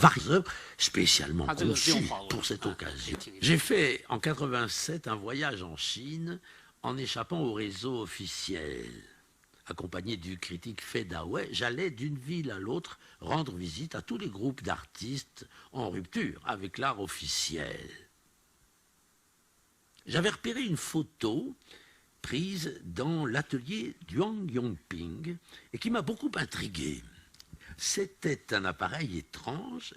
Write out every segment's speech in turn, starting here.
variées œuvres spécialement conçues pour cette occasion. J'ai fait en 87 un voyage en Chine en échappant au réseau officiel. Accompagné du critique Fei Dawei, j'allais d'une ville à l'autre rendre visite à tous les groupes d'artistes en rupture avec l'art officiel. J'avais repéré une photo prise dans l'atelier d'Huang Yongping et qui m'a beaucoup intrigué. C'était un appareil étrange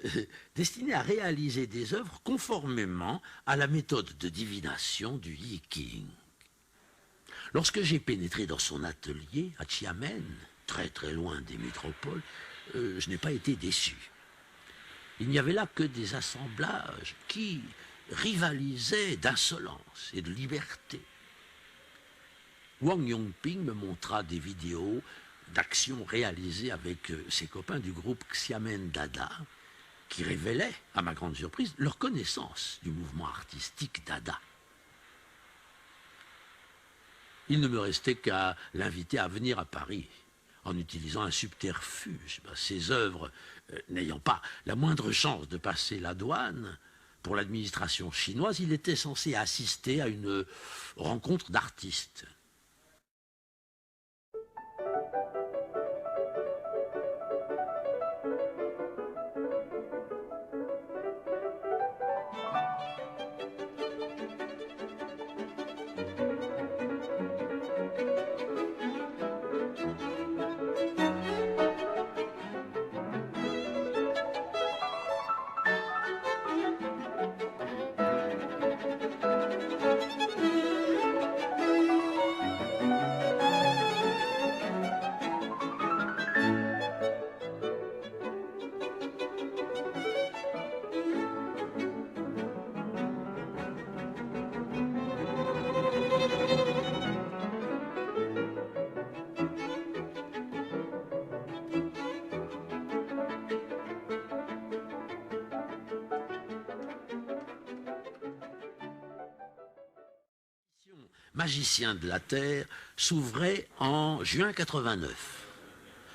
destiné à réaliser des œuvres conformément à la méthode de divination du Yi King. Lorsque j'ai pénétré dans son atelier à Xiamen, très très loin des métropoles, je n'ai pas été déçu. Il n'y avait là que des assemblages qui rivalisaient d'insolence et de liberté. Wang Yongping me montra des vidéos d'actions réalisées avec ses copains du groupe Xiamen Dada, qui révélaient, à ma grande surprise, leur connaissance du mouvement artistique Dada. Il ne me restait qu'à l'inviter à venir à Paris, en utilisant un subterfuge. Ses œuvres, n'ayant pas la moindre chance de passer la douane, pour l'administration chinoise, il était censé assister à une rencontre d'artistes. Magicien de la Terre s'ouvrait en juin 89,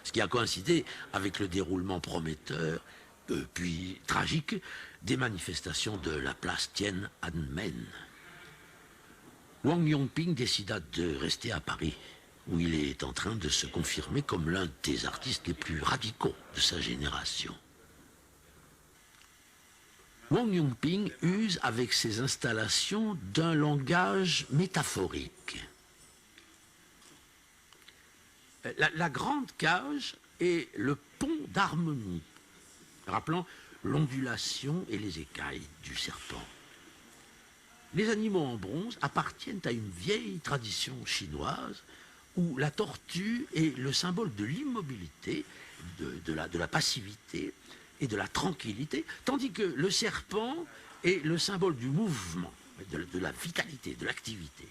ce qui a coïncidé avec le déroulement prometteur, puis tragique, des manifestations de la place Tian'anmen. Wang Yongping décida de rester à Paris, où il est en train de se confirmer comme l'un des artistes les plus radicaux de sa génération. Wang Yongping use avec ses installations d'un langage métaphorique. La grande cage est le pont d'harmonie, rappelant l'ondulation et les écailles du serpent. Les animaux en bronze appartiennent à une vieille tradition chinoise où la tortue est le symbole de l'immobilité, de la passivité et de la tranquillité, tandis que le serpent est le symbole du mouvement, de la vitalité, de l'activité.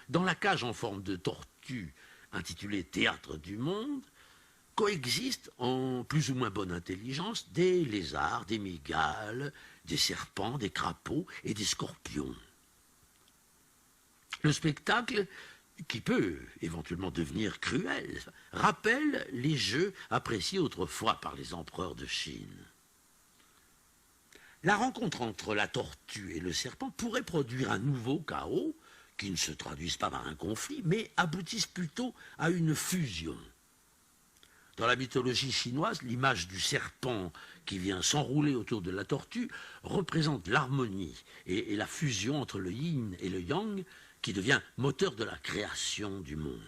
Dans la cage en forme de tortue, intitulée Théâtre du Monde, coexistent en plus ou moins bonne intelligence des lézards, des mygales, des serpents, des crapauds et des scorpions. Le spectacle, qui peut éventuellement devenir cruel, rappelle les jeux appréciés autrefois par les empereurs de Chine. La rencontre entre la tortue et le serpent pourrait produire un nouveau chaos qui ne se traduise pas par un conflit, mais aboutisse plutôt à une fusion. Dans la mythologie chinoise, l'image du serpent qui vient s'enrouler autour de la tortue représente l'harmonie et la fusion entre le yin et le yang, qui devient moteur de la création du monde.